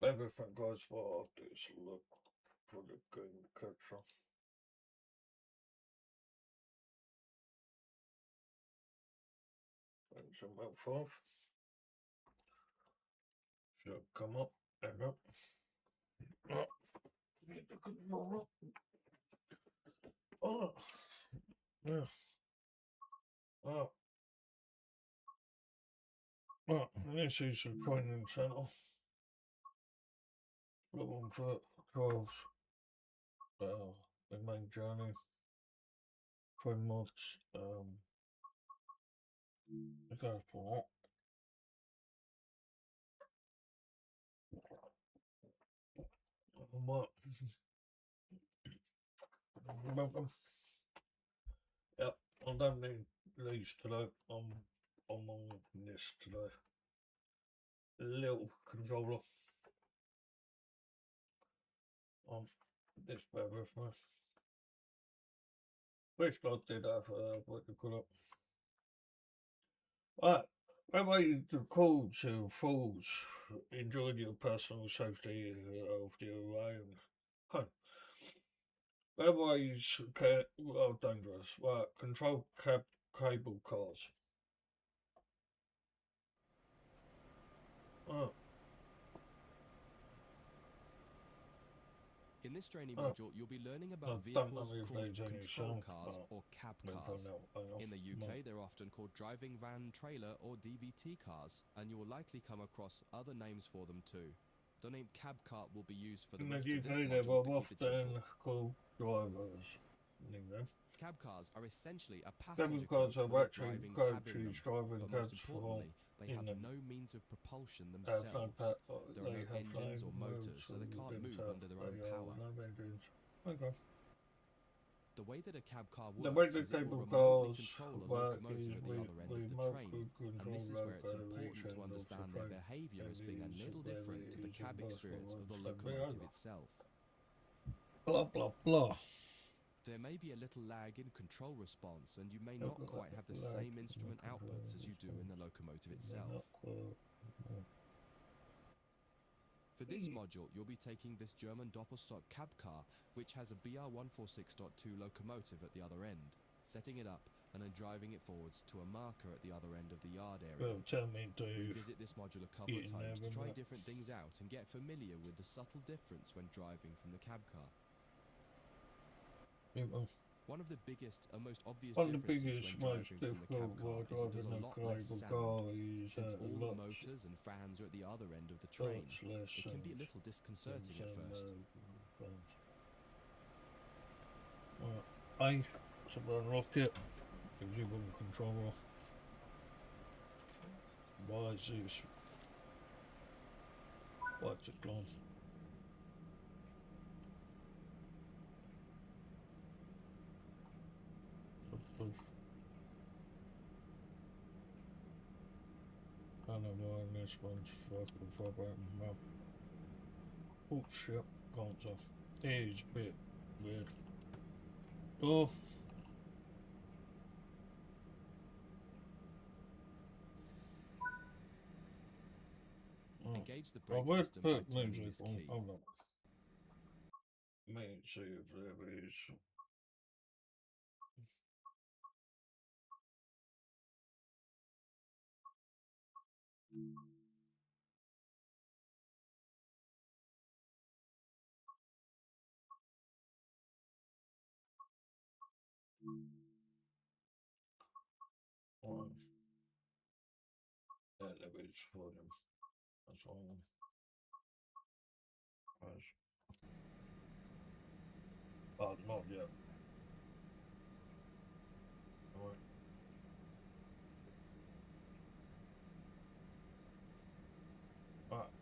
Everything goes well. This look for the game capture. And some mouth off. Should come up and up. Oh, get the controller. Oh, yeah. Oh, oh, this is the training center. Looking for 12 the main journey. 3 months. It goes for what? Welcome. Yep, I don't need these today. I'm on this today. Little controller. This bear with me. Wish I did have what you call it. Right. Whether you the call to fools, enjoying your personal safety of your own home. Whether you well dangerous. Right. Control cable cars. Oh, In this training oh. module, you'll be learning I about don't know vehicles if called there's any control song. cars or cab We'll find cars. out. In the UK, they're often called driving van, trailer, or DVT cars, and you will likely come across other names for them too. The name cab car will be used for the In the rest of this UK, they module were to keep it often simple. called drivers. Name. Cab cars are essentially a Cable passenger cars coach have with a actually driving cab in them, coaches driving but most cabs for importantly, they in have them. no means of propulsion Have no themselves. There are they no have engines no or modes, motors, so so they you can't didn't move have under their they own are power. no engines. Okay. The way that a cab car The way works the is it will cable remotely cars control a work is locomotive at the we other end of the remote train, could and control this is where it's important to variation of the understand their train behavior and as being a is little very different to the easy cab possible experience to of the understand locomotive behavior. itself. Blah blah blah. There may be a little lag in control response, and you may Look not at quite that have the lag same in the instrument control outputs as you do in the locomotive itself. For this module, you'll be taking this German Doppelstock cab car, which has a BR146.2 locomotive at the other end, setting it up and then driving it forwards to a marker at the other end of the yard area. Well, tell me to Revisit this module a couple of in times to there, try but- different things out and get familiar with the subtle difference when driving from the cab car. One of the biggest and most obvious One of the differences biggest, when most driving from the cab difficult car while is it does driving a a lot less cable sound. car is Since all the lots, motors and fans are at the other end of the train, less it can be a sound little disconcerting at than, first. well, I to unlock it gives you one controller. Why is this? What's it gone? Kind of this one's fucking vibrating now. Oh shit, can't tell. It's a bit weird. Oh. Engage the I brake would system by put turning music this on. key. Hold on. Let me see if there is. One. Yeah, there is for them. That's all. That's, not yet. Alright.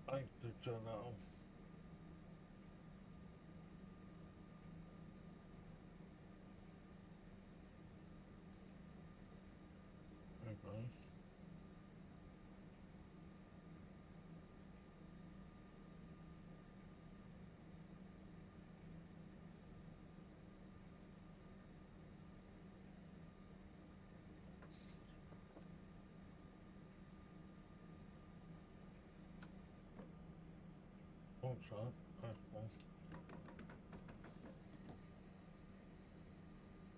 I need to turn that on. Okay. Oh, sorry. Okay.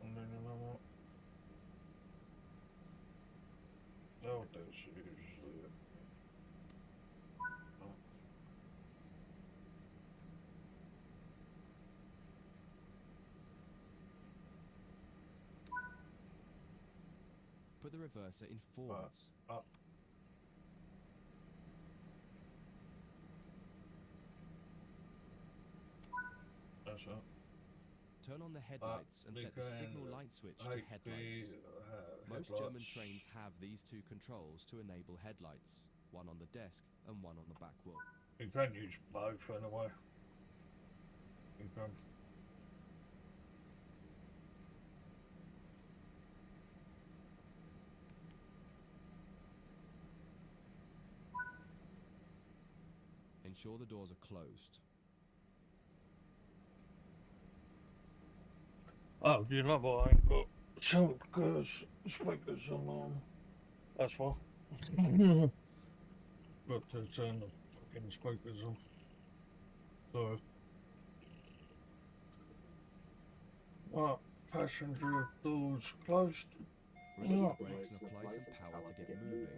And then another. Oh, this is. Oh. Put the reverser in forwards. Up. That's it. Turn on the headlights and set the signal light switch to headlights. Most German trains have these two controls to enable headlights, one on the desk and one on the back wheel. You can use both anyway. You can. Ensure the doors are closed. Oh, do you know what? I ain't got some speakers on. That's why. Got to turn the fucking speakers on. So, right, passenger doors closed. Release the brakes and apply some power to get moving.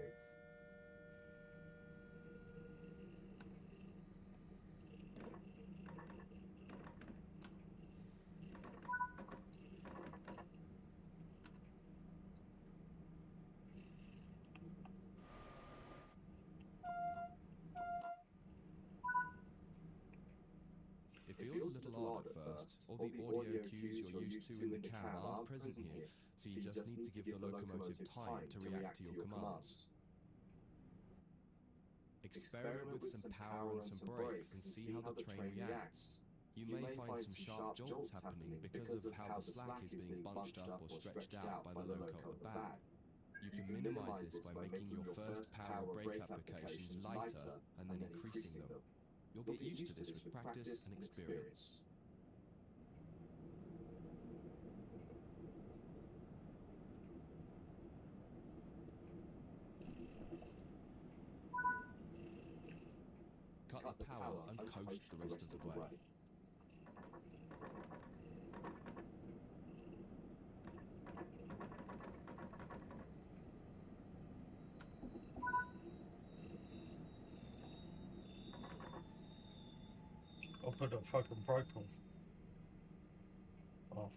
It feels a little odd at first. All the audio cues you're used to in the cab aren't present here, so you just need to give the locomotive time to react to your commands. Experiment with some power and some brakes and see how the train reacts. You may find some sharp jolts happening because of how the slack is being bunched up or stretched out by the loco at the back. You can minimize this by making your first power brake applications lighter and then increasing them. You'll get used to this with practice and experience. Cut the power and coast the rest of the way. I'll put a fucking brake on. Off.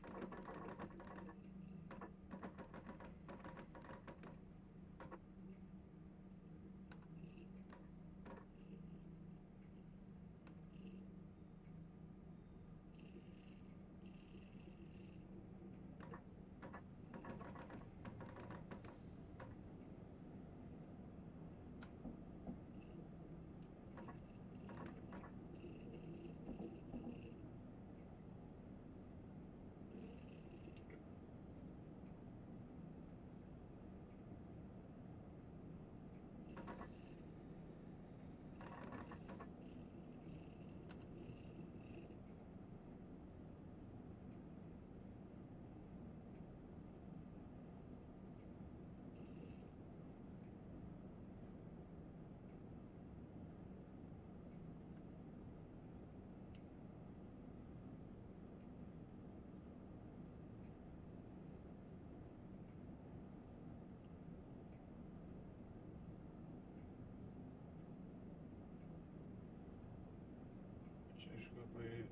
It's gonna be.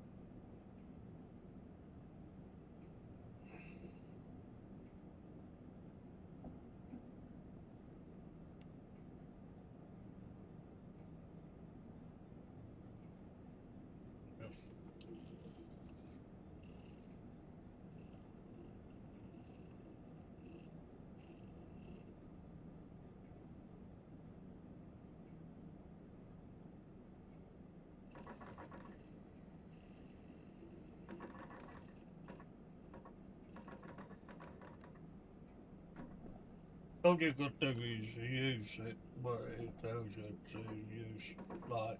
All you got to do is use it, what it tells you to use, like,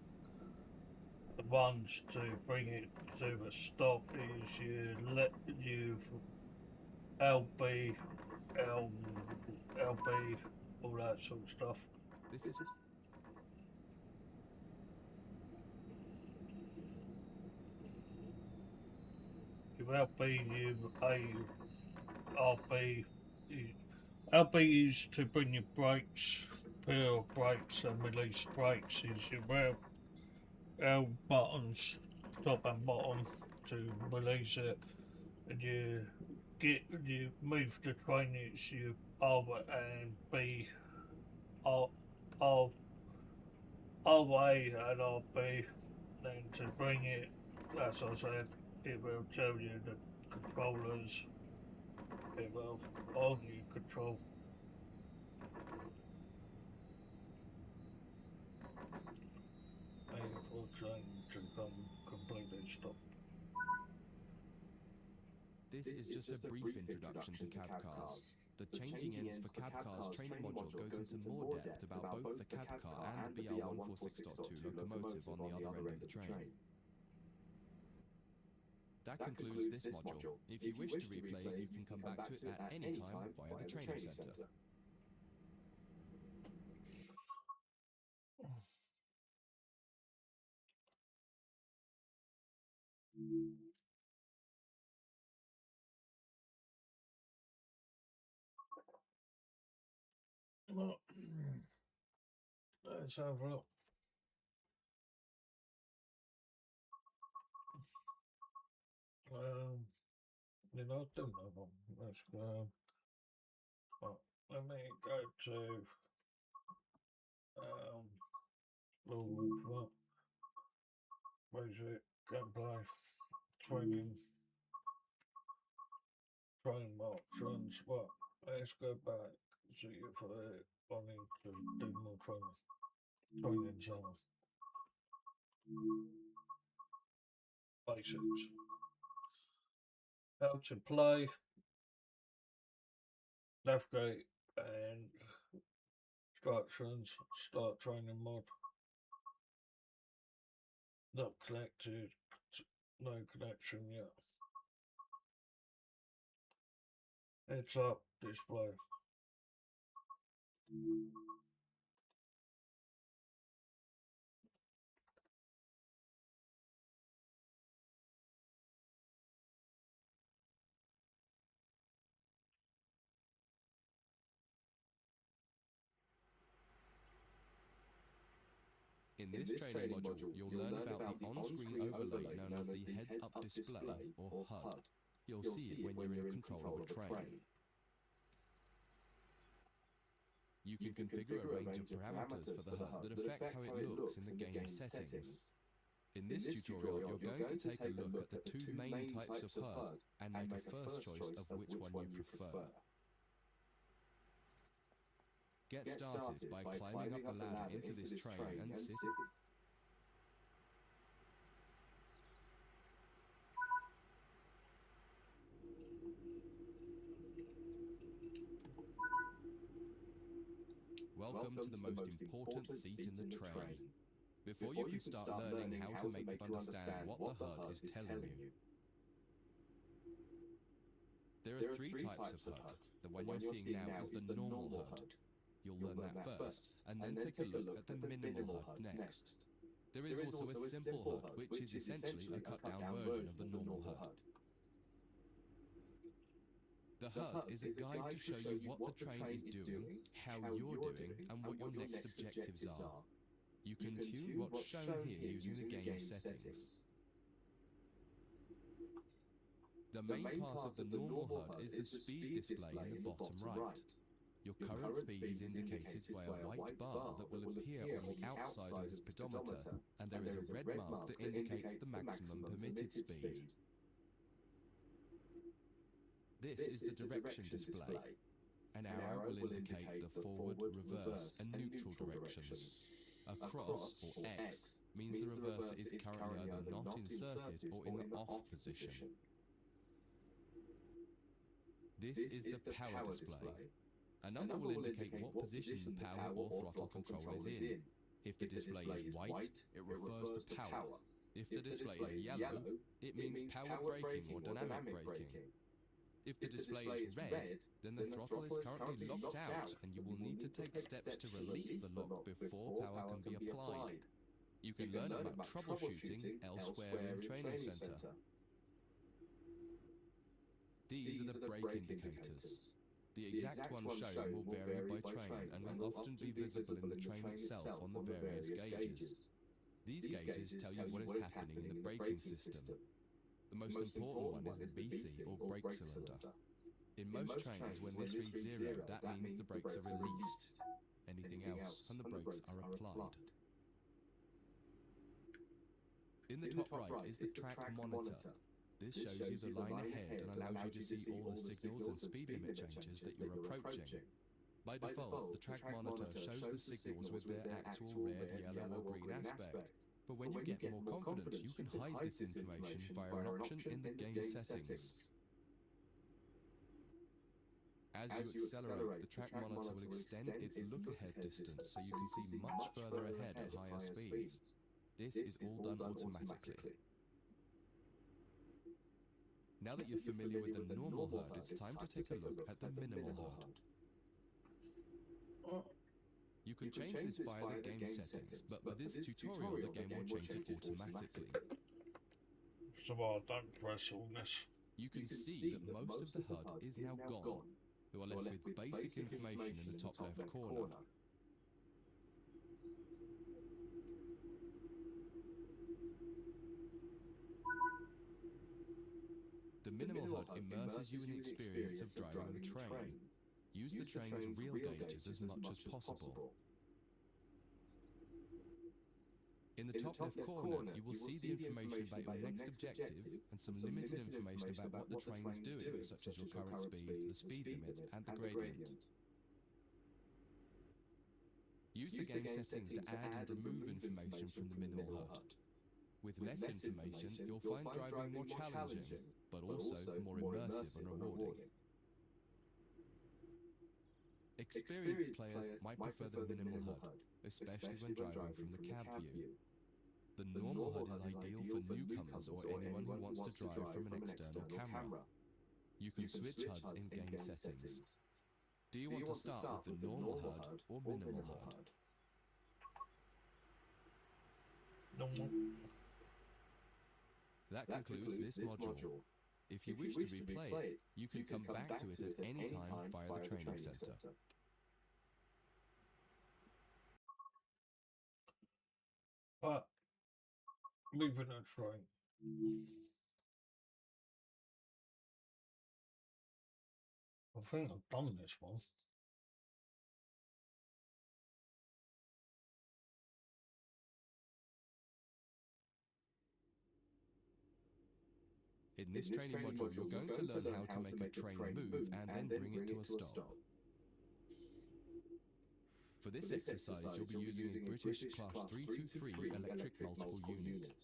the ones to bring it to a stop is you let you LB, LB, all that sort of stuff. This is LB, RB. LB is to bring your brakes, peel brakes and release brakes. Is your L buttons, top and bottom, to release it. And you move the train, it's your R and B, R, R, RA and RB. Then to bring it, as I said, it will tell you the controllers, it will on you control. Waiting for train to come completely stop. This is just a brief introduction to cab cars. The changing ends for cab cars training module goes into more depth about both the cab car and the BR146.2 locomotive on the other end of the train. That concludes this module. If you wish to replay it, you can come back to it at any time via the training centre. Well, let's have a look. You know, I don't know. Let's go. Well, let me go to basic gameplay training train options. Well, let's go back. See if I need to do more training zone. Basics. How to play, navigate and instructions, start training mod. Not connected, no connection yet. Heads up display. In this training module, you'll learn about the on-screen overlay known as the heads-up display, or HUD. You'll see it when you're in control of a train. You can configure a range of parameters for the HUD that affect how it looks in the game settings. In this tutorial, you're going to take a look at the two main types of HUD and make a first choice of which one you prefer. Get started by climbing up the ladder into this train and sit. Welcome to the most important seat in the train. Before you can start learning how to make them understand what the HUD is telling you. There are three types of HUD. The one you're seeing now is the normal HUD. You'll learn that first, and then take a look at the minimal HUD next. There is also a simple HUD, which is essentially a cut-down version of the normal HUD. The HUD is a guide to show you what the train is doing, how you're doing, and what your next objectives are. You can tune what's shown here using the game settings. The main part of the normal HUD is the speed display in the bottom right. Your current speed is indicated by a white bar that will appear on the outside of the speedometer, and there is a red mark that indicates the maximum permitted speed. This is the direction display. An arrow will indicate the forward, reverse, and neutral directions. A cross, or X, means the reverser is currently either not inserted or in the off position. This is the power display. A number will indicate what position the power or throttle control is in. If the display is white, it refers to power. If the display is yellow, it means power braking or dynamic braking. If the display is red, then the throttle is currently locked out and you will need to take steps to release the lock before power can be applied. You can learn about troubleshooting elsewhere in Training Center. These are the brake indicators. The exact one shown will vary by train and will often be visible in the train itself on the various gauges. These gauges tell you what is happening in the braking system. The most important one is the BC, or brake cylinder. In most trains, when this reads 0, that means the brakes are released. Anything else, and the brakes are applied. In the top right is the track monitor. This shows you the line ahead and allows you to see all the signals and speed limit changes that you're approaching. By default, the track monitor shows the signals with their actual red, yellow or green aspect. But when you get more confident, you can hide this information via an option in the game settings. As you accelerate, the track monitor will extend its look-ahead distance so you can see much further ahead at higher speeds. This is all done automatically. Now that you're familiar with the normal HUD, it's time to take a look at the minimal HUD. You can change this via the game settings, but for this tutorial the game will change it automatically. So I don't press all this. You can see that most of the HUD is now gone. You are left with basic information in the top left corner. The minimal HUD immerses you in the experience of driving the train. Use the train's real gauges as much as possible. In the top left corner, you will see the information about your next objective and some limited information about what the train is doing, such as your current speed, the speed limit, and the gradient. Use the game settings to add and remove information from the minimal HUD. With less information, you'll find driving more challenging, but also more immersive and rewarding. Experienced players might prefer the minimal HUD, especially when driving from the cab view. The normal HUD is ideal for newcomers or anyone who wants to drive from an external camera. You can switch HUDs in game settings. Do you want to start with the normal HUD or minimal HUD? Normal. That concludes this module. If you wish to replay it, you can come back to it at any time via the training center. But leaving a train. I think I've done this one. In this training module, you're going to learn how to make a train move and then bring it to a stop. For this exercise, you'll be using a British Class 323 electric multiple unit.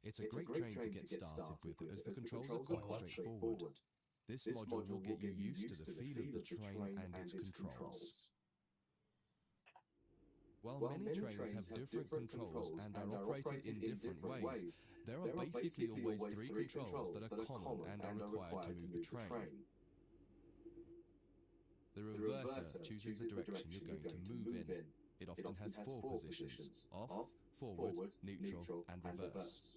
It's a great train to get started with, as the controls are quite straightforward. This module will get you used to the feel of the train and its controls. While many trains have different controls and are operated in different ways, there are basically always three controls that are common and are required to move the train. The reverser chooses the direction you're going to move in. It often has four positions: off, forward, neutral, and reverse.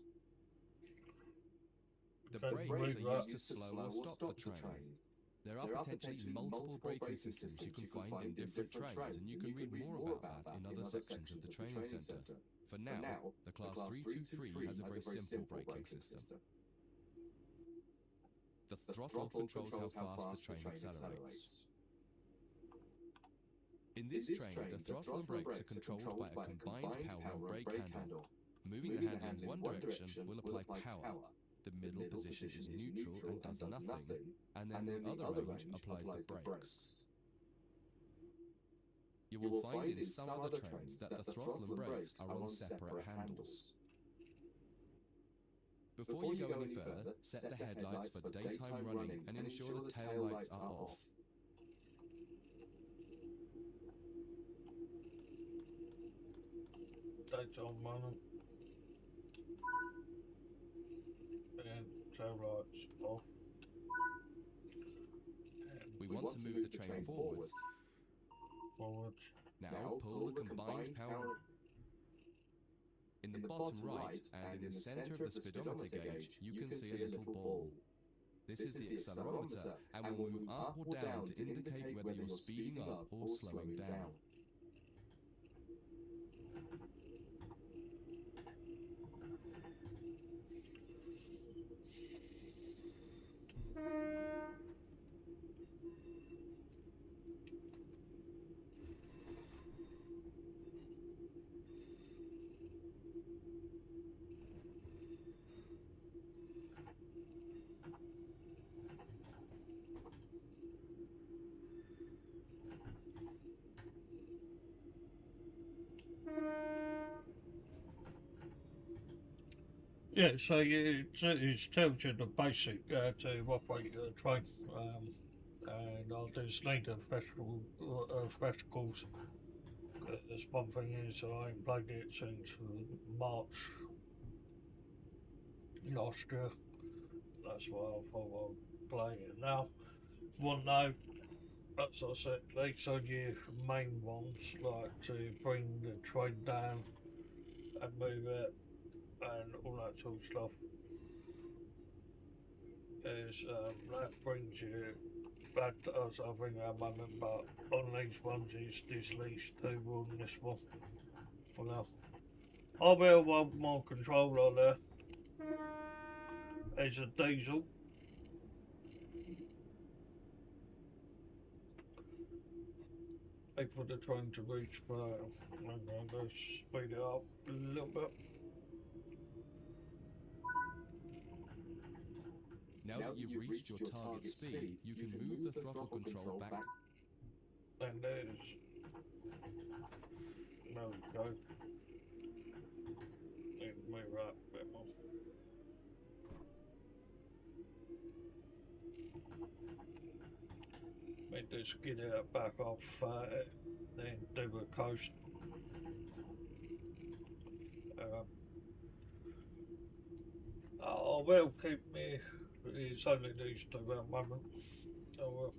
The brakes are used to slow or stop the train. There are potentially multiple braking systems you can find in different trains, and you can read more about that in other sections of the training center. For now, the Class 323 has a very simple braking system. The throttle controls how fast the train accelerates. In this train, the throttle and brakes are controlled by a combined power and brake handle. Moving the handle in one direction will apply power. The middle position is neutral and does nothing, and then the other range applies the brakes. You will find in some other trains that the throttle and brakes are on separate handles. Before you go any further, set the headlights for daytime running and ensure the tail lights are off. Daytime running. And tail lights off. And We want to move the train forwards. forward. Now pull the combined power. In the bottom right and in the center of the speedometer gauge, you can see a little ball. This is the accelerometer and will move up or down to indicate whether you're speeding up or slowing down. Yeah, so it tells you the basic to operate a train, and I just need a festivals. This one thing is I ain't played it since March last year. That's why I thought I'd play it now. One note, as I said, these are your main ones, like to bring the train down and move it and all that sort of stuff. Is that brings you back to us, I think, at the moment, but on these ones is this least two on this one for now. I will want more controller there. There's a diesel. Wait for the train to reach, but I'm going to speed it up a little bit. Now that you've reached your target speed, you can move the throttle control back. And there's... There we go. Need to move that a bit more. Need to skid it back off, then do a coast. I will keep me. It's only these two at the moment. So,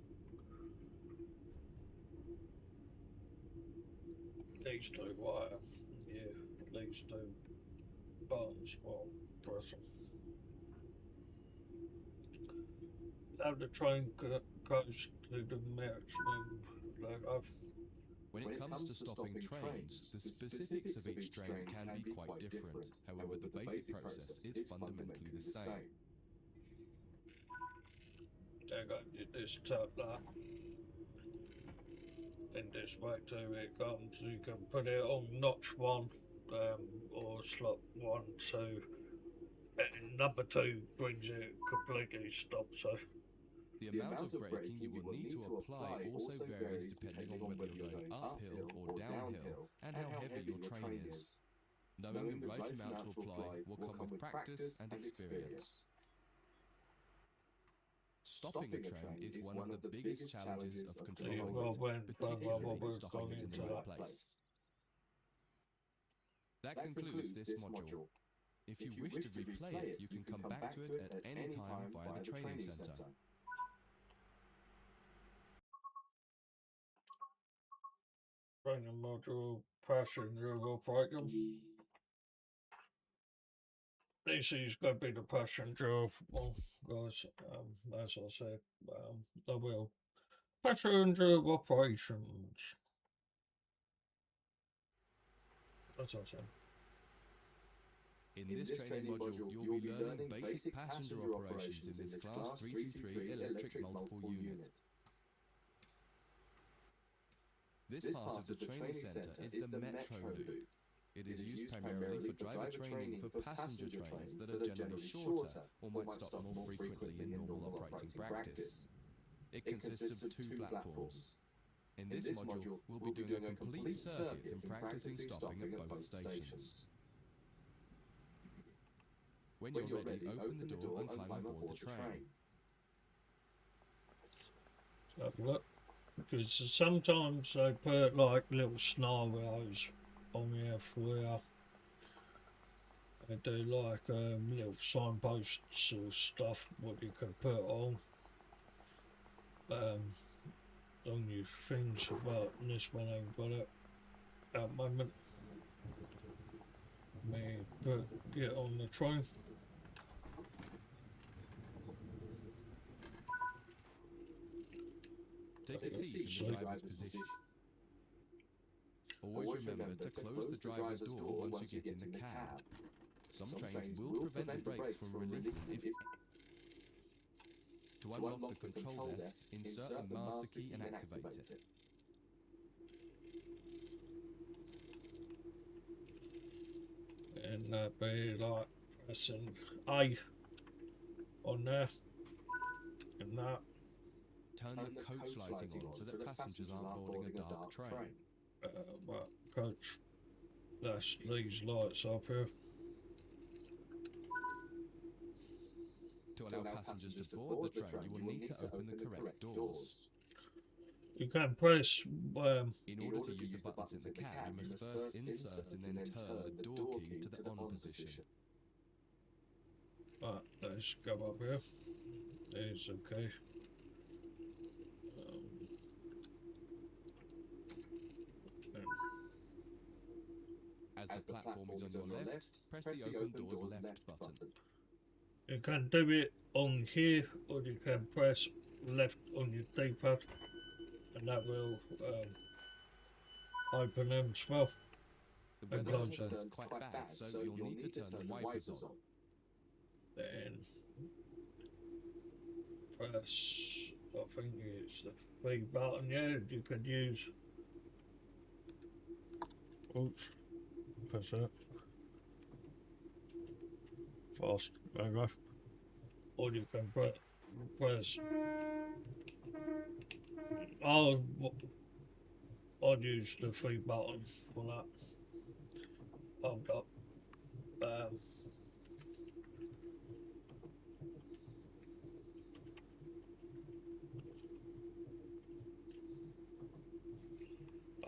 these two wire. Yeah, these two buttons. Well, press them. Have the train goes to the maximum logo. When it comes to stopping trains, the specifics of each train can be quite different. However, the basic process is fundamentally the same. There you go, you just tap that. In this way too it comes, you can put it on notch 1 or slot 1, 2. And number 2 brings it completely stop, so... The amount of braking you will need to apply also varies depending on whether you're going uphill or downhill and how heavy your train is. Knowing the right amount to apply will come with practice and experience. Stopping a train is one of the biggest challenges of controlling it, particularly stopping it in the right place. That concludes this module. If you wish to replay it, you can come back to it at any time via the training centre. Training module, passenger operator. This is going to be the passenger one, guys. As I said, I will. Passenger operations. That's what I said. In this training module, you'll be learning basic passenger operations in this Class 323 electric multiple unit. This part of the training centre is the Metro Loop. It is used primarily for driver training for passenger trains that are generally shorter or might stop more frequently in normal operating practice. It consists of 2 platforms. In this module, we'll be doing a complete circuit and practicing stopping at both stations. When you're ready, open the door and climb aboard the train. Have a look. Because sometimes they put like little scenarios on here for they do like little signposts or stuff what you can put on your things, but this one ain't got it at the moment. Get on the train. Take a seat in the driver's position. Always remember to close the driver's door once you get in the cab. Some trains will prevent the brakes from releasing if... To unlock the control desk, insert the master key and activate it. And that'd be like pressing A on there, and that. Turn the coach lighting on so that passengers aren't boarding a dark train. Well, coach, that's these lights up here. To allow passengers to board the train, you will need to open the correct doors. You can press In order to use the buttons in the cab, you must first insert and then turn the door key to the on position. Right, let's go up here. There's okay. As the platform is on your left, press the open doors left button. You can do it on here, or you can press left on your D-pad, and that will open them as well. The weather has turned quite bad, so you'll need to turn the wipers on. Then press, I think it's the V button, yeah, you could use. Oops, press that. Fast, there you go. Or you can press. I'd use the V button for that. Hold up.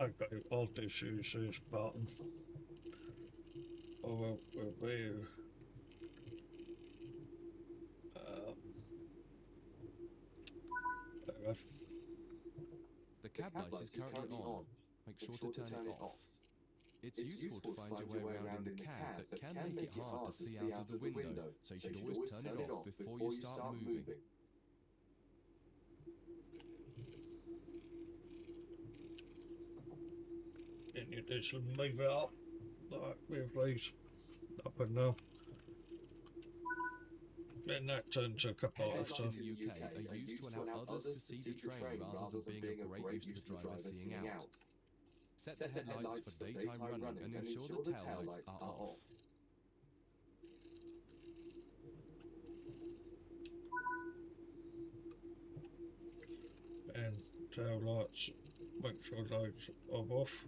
Okay, I'll just use this button. Or we'll be. The cab light is currently on. Make sure to turn it off. It's useful to find your way around in the cab, but can make it hard to see out of the window, so you should always turn it off before you start moving. And you just move it up, like with these up and down. Then that turns a couple of Headlights times. in the UK are used to allow others to see the train rather than being of great use to the driver seeing out. Set the headlights for daytime running and ensure the taillights are off. And tail lights, make sure those are off.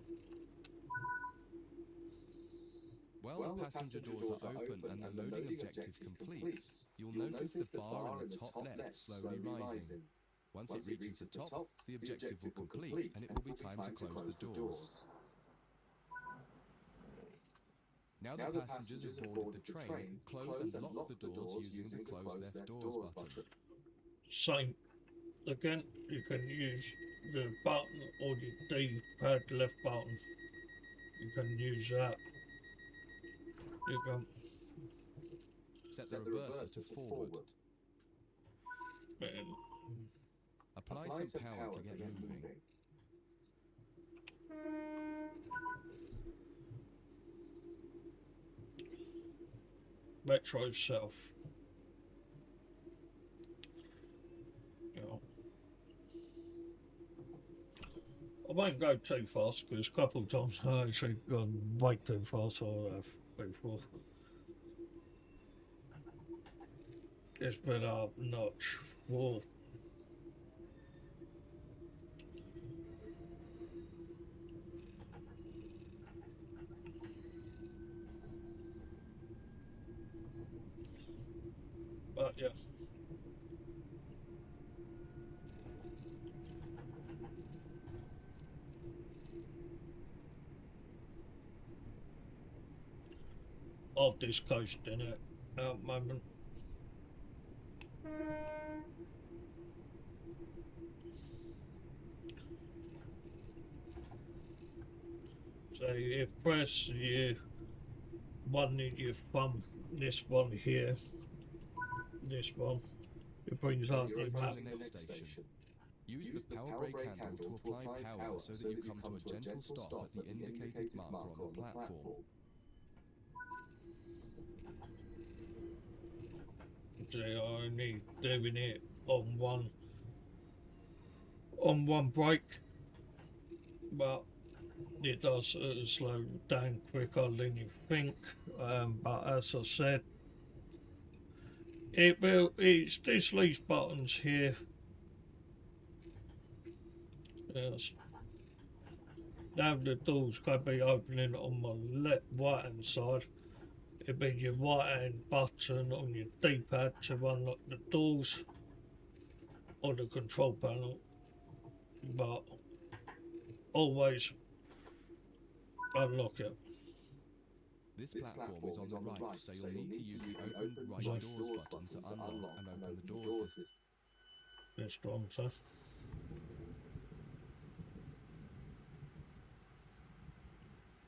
While the passenger doors are open and the loading objective completes, you'll notice the bar in the top left slowly rising. Once it reaches the top, the objective will complete and it will be time to close the doors. Now the passengers have boarded the train, close and lock the doors using the close left doors button. Same. Again, you can use the button or the D-pad left button. You can use that. You can. Set the reverser to forward. And Apply some power to get moving. Metro South. Yeah. I won't go too fast because a couple of times I actually gone way too fast. I have before. It's been up notch for. But yeah. Off this coast in it at the moment. So you press your one in your thumb, this one here, this one, it brings up You're the map. approaching the next station. Use the power brake handle to apply power so that you come to a gentle stop at the indicated marker on the platform. See, I only doing it on one brake, but it does slow down quicker than you think. But as I said, it's these buttons here. Yes. Now the doors can be opening on my right hand side. It'd be your right hand button on your D-pad to unlock the doors on the control panel, but always unlock it. This platform is on the right, so you'll need to use the open right doors button to unlock and open the doors this one, so.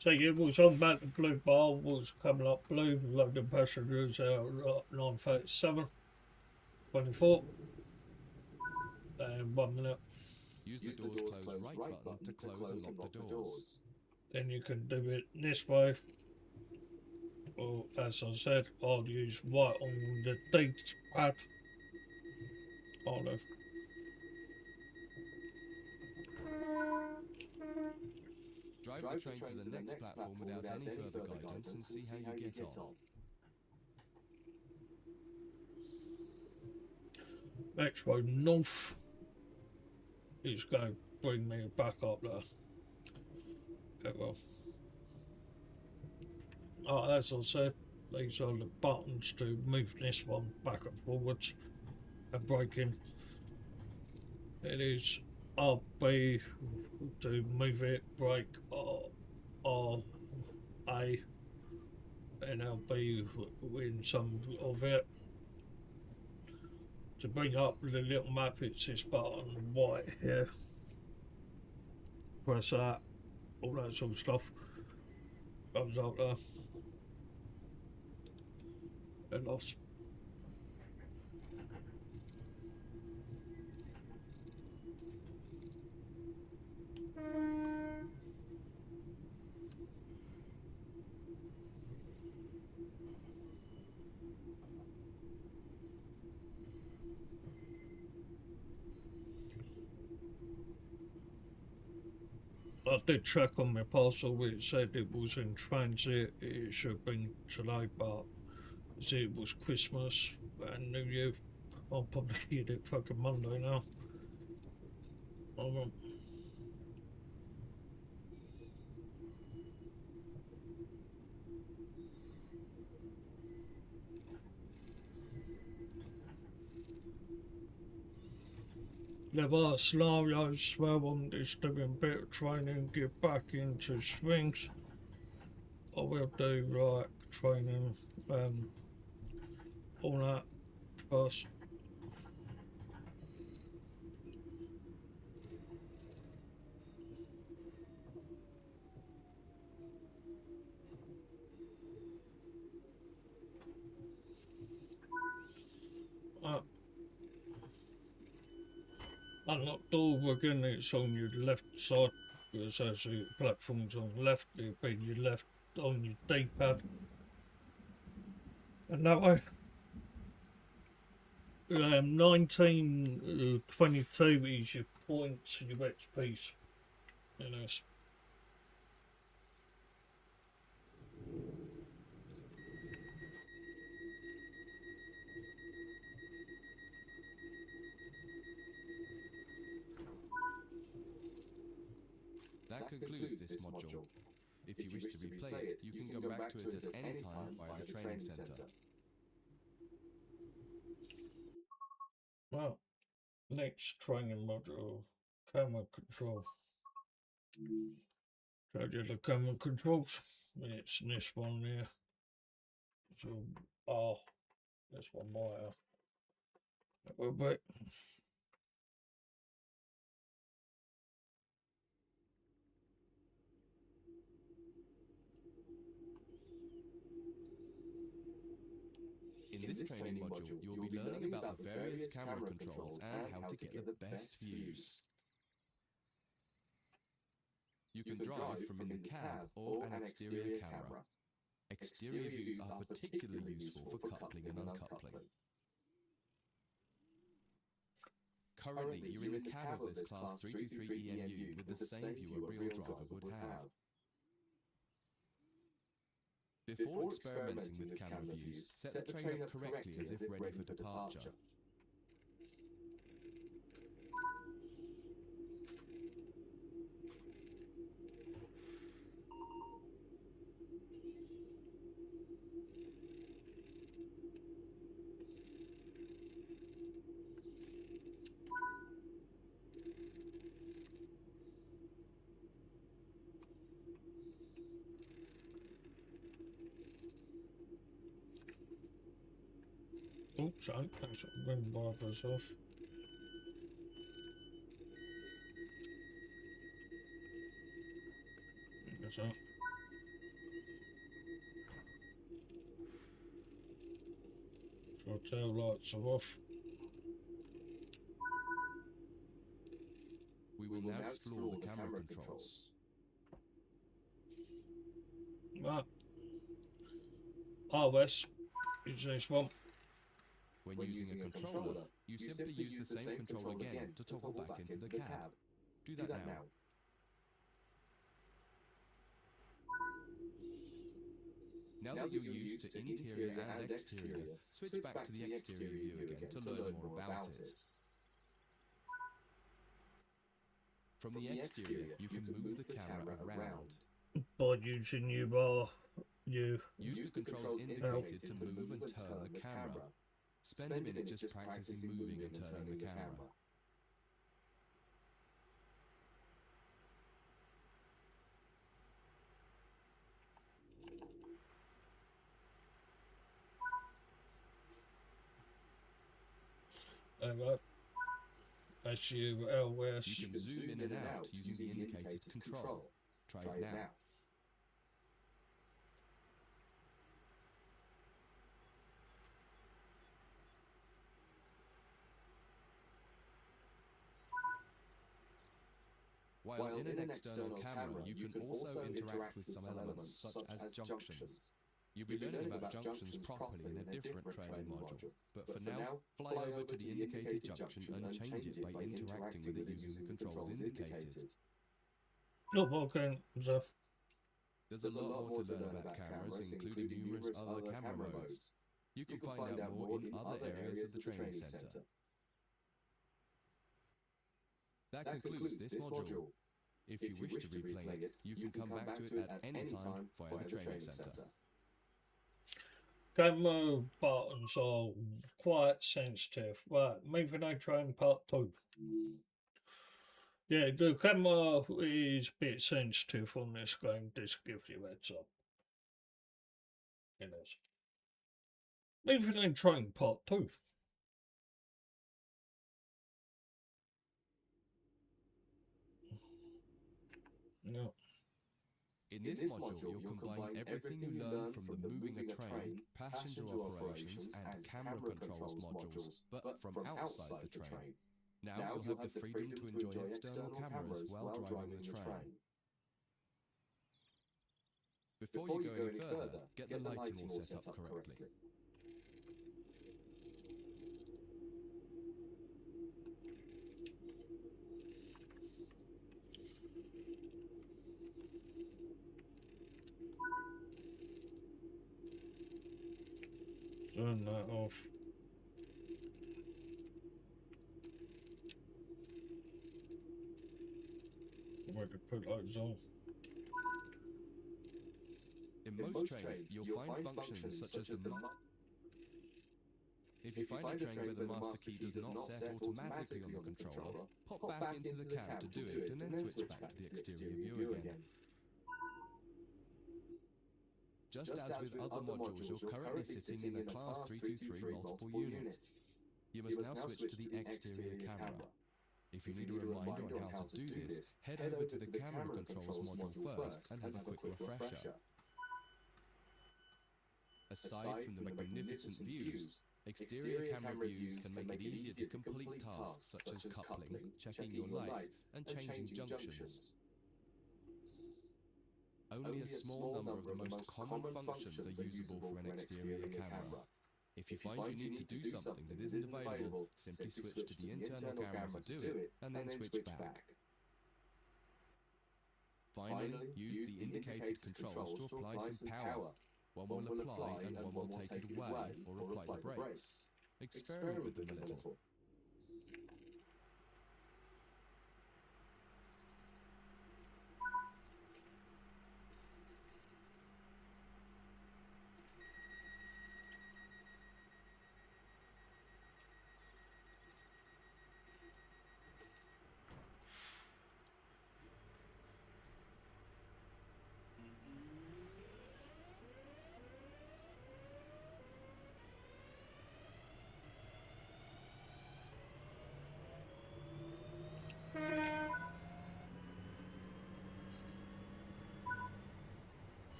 So it was on about the blue bar was coming up blue, loading passengers out at 9:37, 24, and 1 minute. Use the doors close right button to close and lock the doors. Then you can do it this way, or as I said, I'll use right on the D-pad. Olive. Drive the train to the next platform without any further guidance and see how you get on. Metro North is going to bring me back up there. It will. As I said, these are the buttons to move this one back and forwards and braking. It is RB to move it, brake, R, A, and LB in some of it. To bring up the little map, it's this button white here. Press that, all that sort of stuff comes up there. And lost. I did check on my parcel, it said it was in transit, it should have been today, but it was Christmas and New Year. I'll probably get it fucking Monday now. There are scenarios where I'm just doing a bit of training, get back into swings. I will do like training, all that first. Unlock door again, it's on your left side, because as the platform's on the left, it'll be your left on your D-pad. And that way. 1922 is your points and your XPs in this. That concludes this module. If you wish to replay it, you can go back to it at any time via the training center. Well, next training module, camera control. Show you the camera controls. It's this one here. So, this one might have. That will be. In this training module, you'll be learning about the various camera controls and how to get the best views. You can drive from in the cab or an exterior camera. Exterior views are particularly useful for coupling and uncoupling. Currently, you're in the cab of this Class 323 EMU with the same view a real driver would have. Before experimenting with camera views, set the train up correctly as if ready for departure. Oops, I actually wind wipers off. What's that? So tail lights are off. We will now explore the camera controls. Right. RS is this one. When using a controller, you simply use the same control again to toggle back into the cab. Do that now. Now that you're used to interior and exterior, switch back to the exterior view again to learn more about it. From the exterior, you can move the camera around. By using your bar, you Use the controls indicated to move and turn the camera. Spend a minute just practicing moving and turning the camera. That's you LS. You can zoom in and out using the indicated control. Try it now. While in an external camera, you can also interact with some elements, such as junctions. You'll be learning about junctions properly in a different training module, but for now, fly over to the indicated junction and change it by interacting with it using the controls indicated. Oh, okay. So, There's a lot more to learn about cameras, including numerous other camera modes. You can find out more in other areas of the training center. That concludes this module. If you wish to replay it, you can come back to it at any time via the training center. camera buttons are quite sensitive. Right, moving on train part 2. Yeah, the camera is a bit sensitive on this game, just give you a heads up. It is. Moving on train part 2. No. In this module, you'll combine everything you learn from the moving a train, passenger operations, and camera controls modules, but from outside the train. Now you'll have the freedom to enjoy external cameras while driving the train. Before you go any further, get the lighting all set up correctly. Turn that off. Where to put those on? In most trains, you'll find functions such as the If you find a train where the master key does not set automatically on the controller, pop back into the cab to do it and then switch back to the exterior view again. Just as with other modules, you're currently sitting in a Class 323 multiple unit. You must now switch to the exterior camera. If you need a reminder on how to do this, head over to the camera controls module first and have a quick refresher. Aside from the magnificent views, exterior camera views can make it easier to complete tasks such as coupling, checking your lights, and changing junctions. Only a small number of the most common functions are usable for an exterior camera. If you find you need to do something that isn't available, simply switch to the internal camera to do it, and then switch back. Finally, use the indicated controls to apply some power. One will apply and one will take it away or apply the brakes. Experiment with them a little.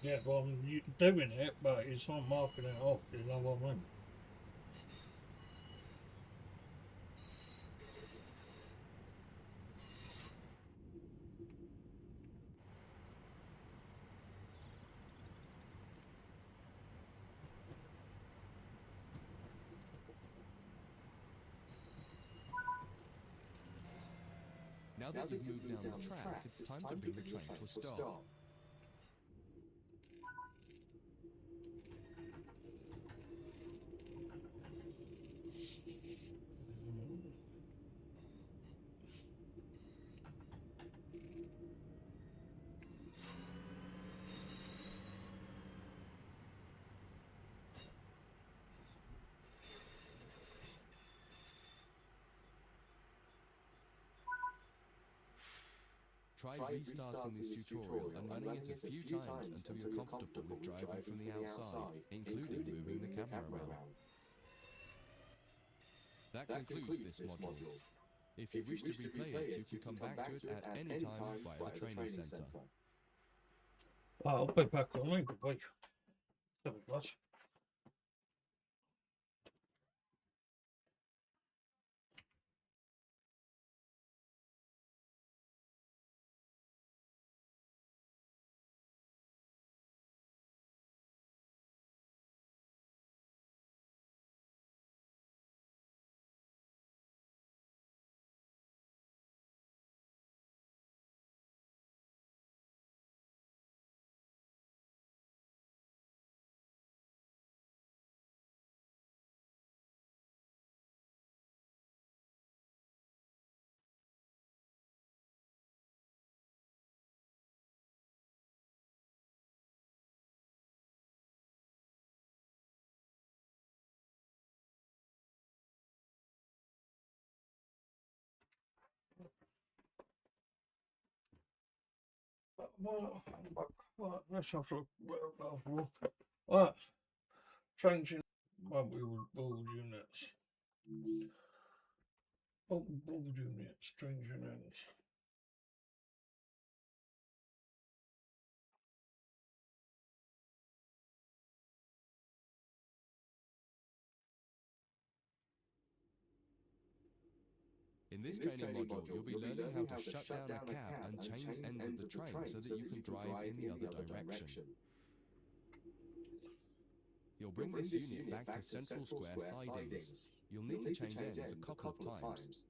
Yeah, well, I'm doing it, but it's not marking it off, you know what I mean? Now that you've moved down the track, it's time to bring the train to a stop. Try restarting this tutorial and running it a few times until you're comfortable with driving from the outside, including moving the camera around. That concludes this module. If you wish to replay it, you can come back to it at any time via the training centre. I'll be back on later, boy. Sorry, boss. Well, let's have to right. Changing what we were board units. Board units, changing ends. In this training module, you'll be learning how to shut down a cab and change ends of the train so that you can drive in the other direction. You'll bring this unit back to Central Square sidings. You'll need to change ends a couple of times.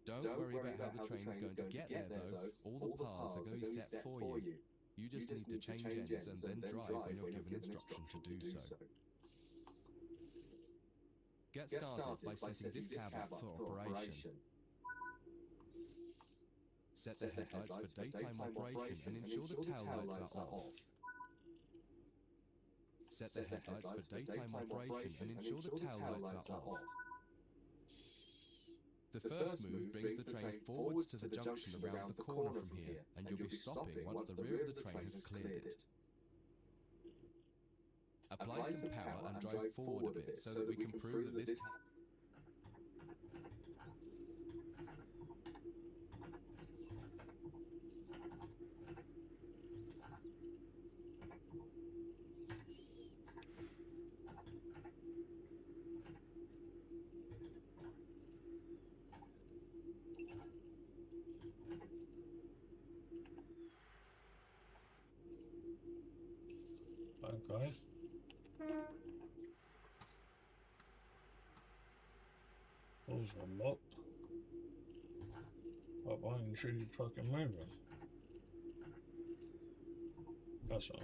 Don't worry about how the train is going to get there though, all the paths are going to be set for you. You just need to change ends and then drive when you're given instruction to do so. Get started by setting this cab up for operation. Set the headlights for daytime operation and ensure the tail lights are off. Set the headlights for daytime operation and ensure the tail lights are off. The first move brings the train forwards to the junction around the corner from here, and you'll be stopping once the rear of the train has cleared it. Apply some power and drive forward a bit so that we can prove that this Okay. Those are locked. But why didn't you fucking move them? That's all.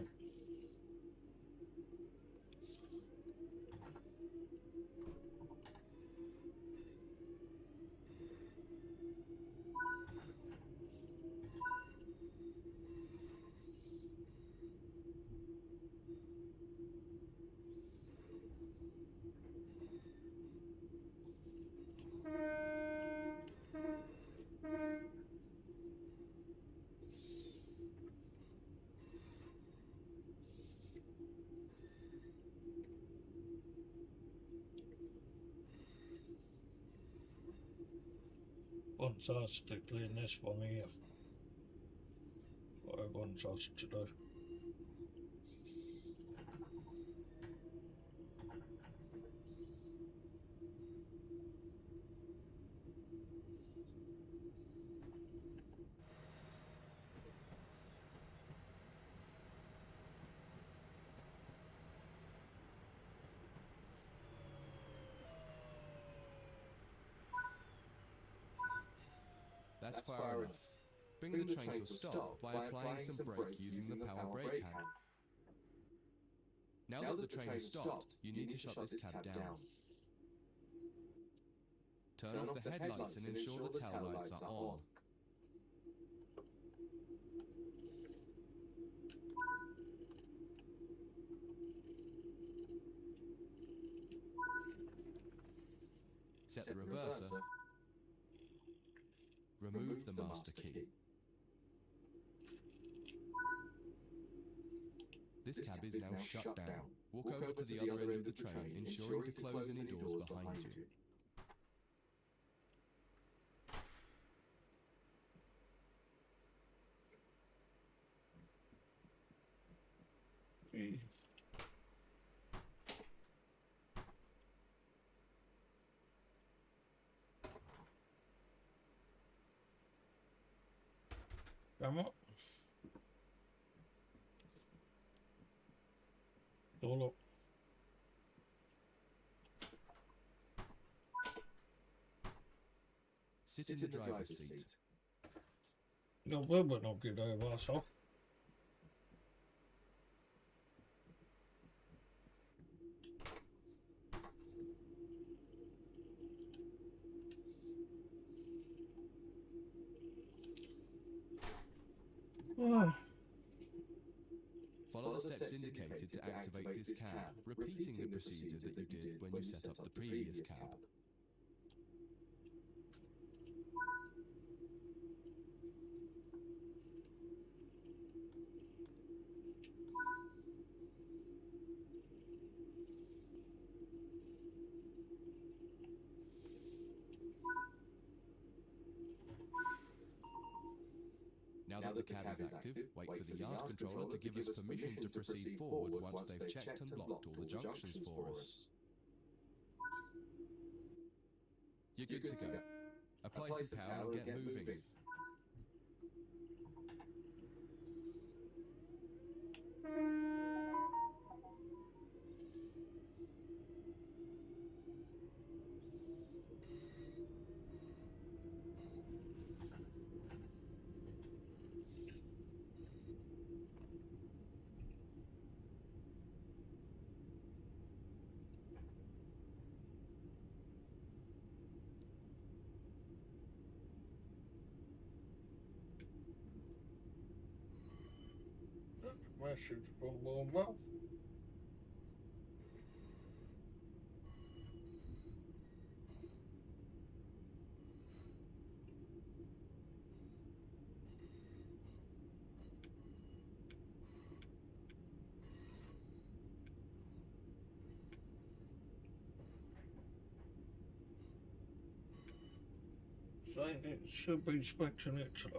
Fantastically in this one here. What I want us to do. That's far enough. Bring the train to a stop by applying some brake using the power brake hand. Now that the train has stopped, you need to shut this cab down. Turn off the headlights and ensure the tail lights are on. Set the reverser. Remove the master key. This cab is now shut down. Walk over to the other end of the train, ensuring to close any doors behind you. Come on. Door lock. Sit in the driver's seat. No, we will not get over ourselves. Follow the steps indicated to activate this cab, repeating the procedure that you did when you set up the previous cab. Now that the cab is active, wait for the yard controller to give us permission to proceed forward once they've checked and locked all the junctions for us. You're good to go. Apply some power and get moving. message from Wilma. Saying it should be expecting it today.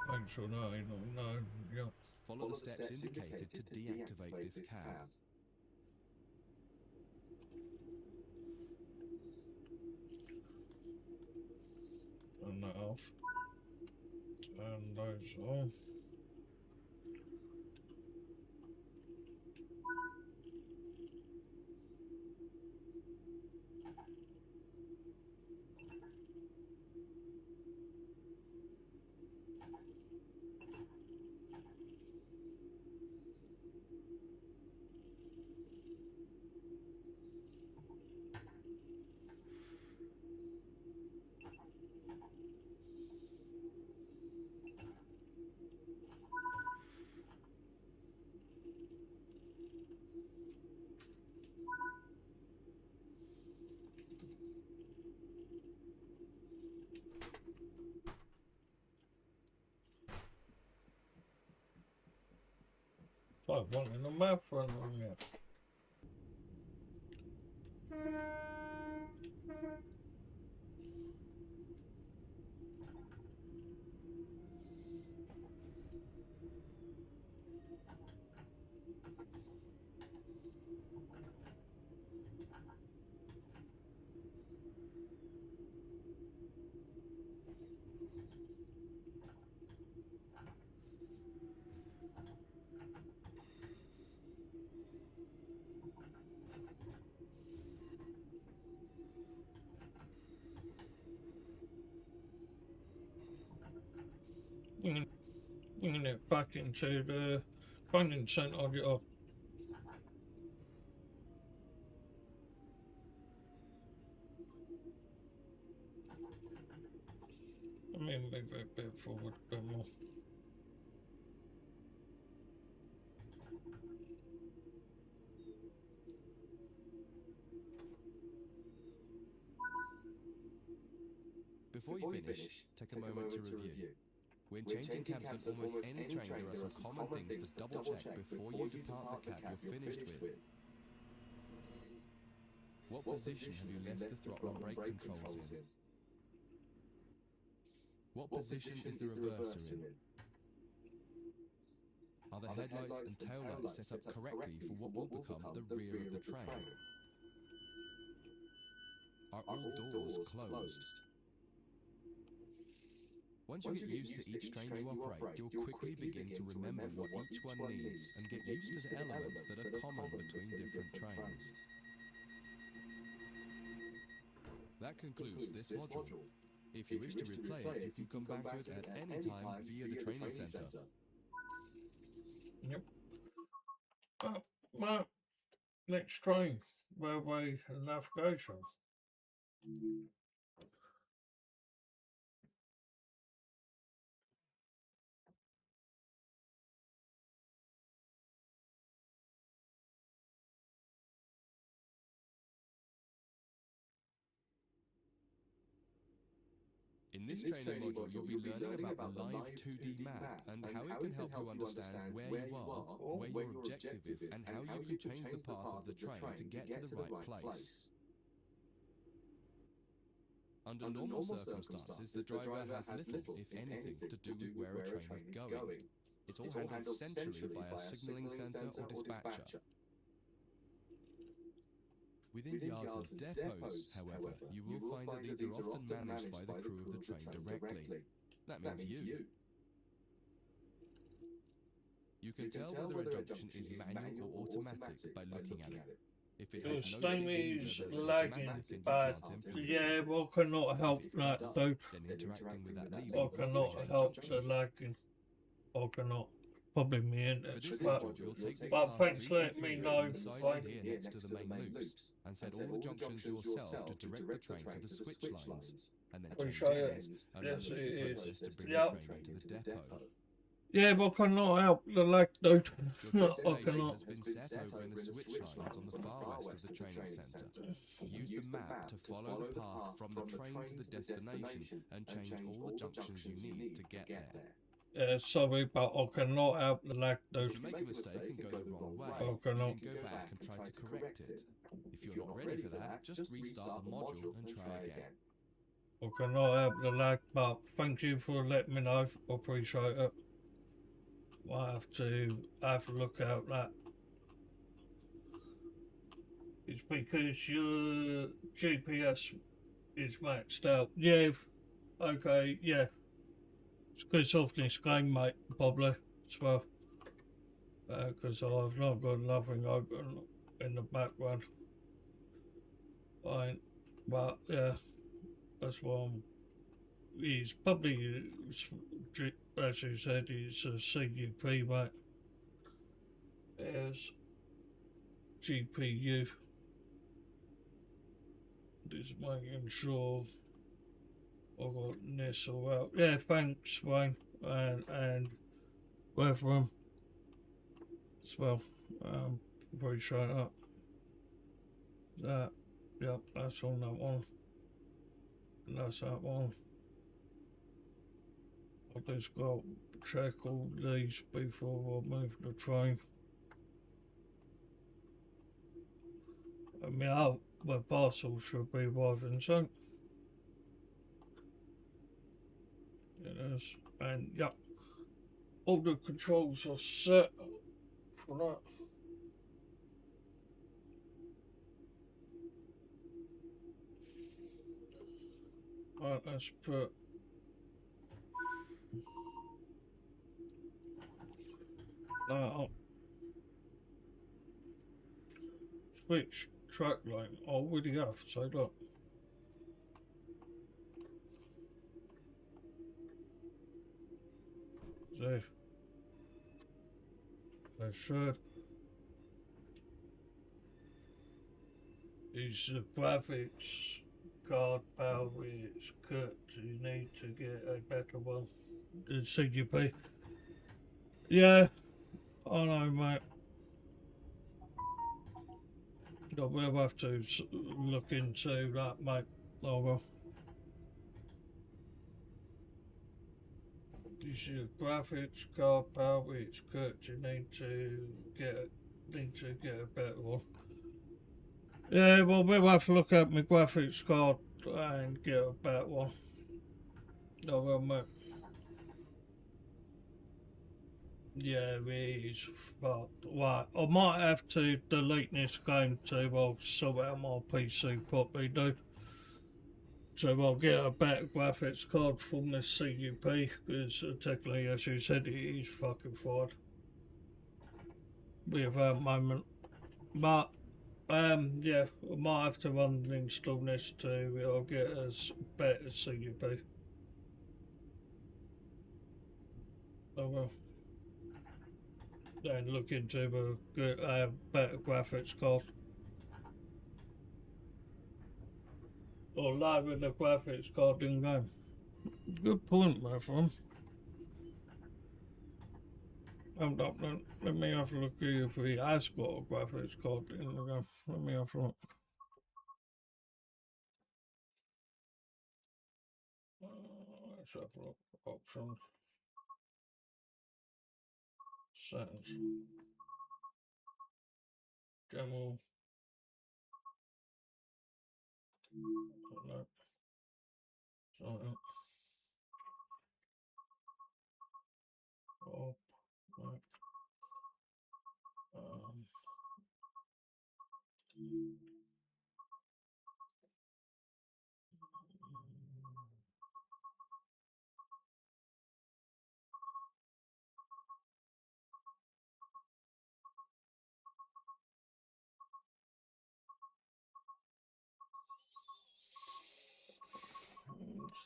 Thanks for knowing. No, yeah. Follow the steps indicated to deactivate this cab. Turn that off. Turn those on. Like one in the mouth run on yet. Bringing it back into the training centre I'll get off. Let me move it a bit forward a bit more. Before you finish, take a moment to review. When changing cabs on almost any train, there are some common things to double check before you depart the cab you're finished with. What position have you left the throttle and brake controls in? What position is the reverser in? Are the headlights and taillights set up correctly for what will become the rear of the train? Are all doors closed? Once you get used to each train you operate, you'll quickly begin to remember what each one needs and get used to the elements that are common between different trains. That concludes this module. If you wish to replay it, you can come back to it at any time via the training centre. Yep. Well, next train, railway navigation. In this training module, you'll be learning about the live 2D map and how it can help you understand where you are, where your objective is, and how you can change the path of the train to get to the right place. Under normal circumstances, the driver has little, if anything, to do with where a train is going. It's all handled centrally by a signalling centre or dispatcher. Within yards and depots, however, you will find that these are often managed by the crew of the train directly. That means you. You can tell whether a junction is manual or automatic by looking at it. If it The has no Steam big lever is that is lagging automatic and you bad. can't influence Yeah, it, well, cannot help if it that does, though. then interacting with that lever I will cannot change the help junction. the lagging. I cannot. Probably me For internet. this But, module, we'll take this but class thanks for 323 letting me from know. the side Bye. end here next to the main loops and set all the junctions yourself to direct the train to the switch lines and then change Appreciate it. ends and Yes, repeat it the is. process to bring Yep. the train into the depot. Yeah, but I cannot help the lag though. Your I destination cannot. has been set over in the switch lines on the far west of the training centre. Use the map to follow the path from the train to the destination and change all the junctions you need to get there. Yeah, sorry, but I cannot help the lag though. If you make a mistake and go the wrong way, I you cannot. can go back and try to correct it. If you're not ready for that, just restart the module and try again. I cannot help the lag, but thank you for letting me know. I appreciate it. I have to look out that. It's because your GPS is maxed out. Yeah, okay, yeah. It's because of this game, mate, probably, as well. Because I've not got nothing open in the background. Fine. But, yeah, that's why he's probably, as you said, he's a CUP, mate. As GPU. Just making sure I got this all out. Yeah, thanks, Wayne, and Weathram as well. Appreciate that. Yep, that's on that one. And that's that one. I just got to check all these before I move the train. I mean, my parcel should be arriving soon. It is. And yep, all the controls are set for that. Right, let's put that up. Switch track line. I already have, so look. See. I should. Is the graphics card power is cut. You need to get a better one. The CGP. Yeah, I know, mate. I will have to look into that, mate. I will. Is your graphics card power is cut. You need to get a better one. Yeah, well, we'll have to look at my graphics card and get a better one. I will, mate. Yeah, it is fucked. Right, I might have to delete this game too. I'll sort out my PC properly, dude. So I'll get a better graphics card from this CUP, because technically, as you said, it is fucking fried. With that moment. But, yeah, I might have to run and install this too. I'll get a better CUP. I will. Then look into a good, better graphics card. Or lower the graphics card in game. Good point, my friend. Hold up then. Let me have a look here if he has got a graphics card in the game. Let me have a look. Let's have a look. Options. Settings. General. No. So, oh, right.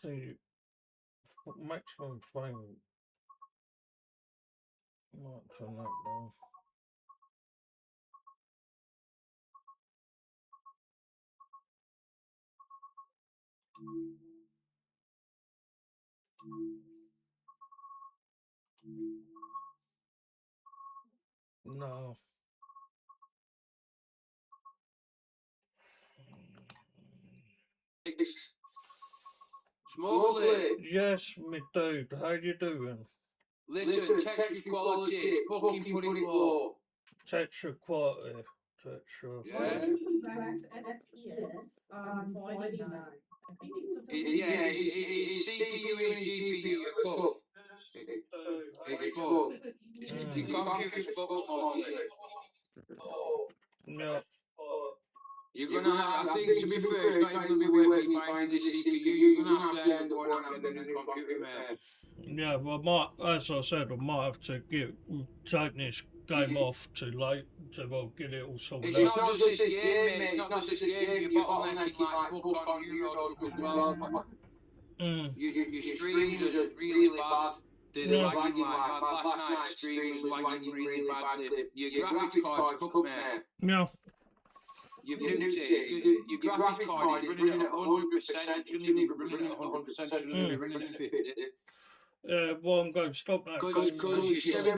See, maximum frame. Might turn that down. No. Smugly. Yes, me dude. How you doing? Listen, texture quality, fucking put it low. Texture quality. Texture. Yeah. Max FPS 49. I think it's supposed Yeah, it's CPU and his GPU are cooked. It's full. Your computer's fucked mostly. Yeah. You're gonna have, I think, to be fair, it's not even gonna be worth me finding this CPU. You're gonna have to end up going out and getting a new computer, mate. Yeah, well, as I said, I might have to take this game off too late to get it all sorted It's out. not just this game, mate. It's not just this game. You're bottlenecking like fuck on Euro Truck as well. Your streams are really bad. They're lagging like bad. Last night's stream was lagging really badly. Your graphics card's cooked, mate. Yeah. You've nuked it. Your graphics card is running at 100%. It shouldn't even be running at 100%. It shouldn't be running at 50. Well, I'm going to stop that. Because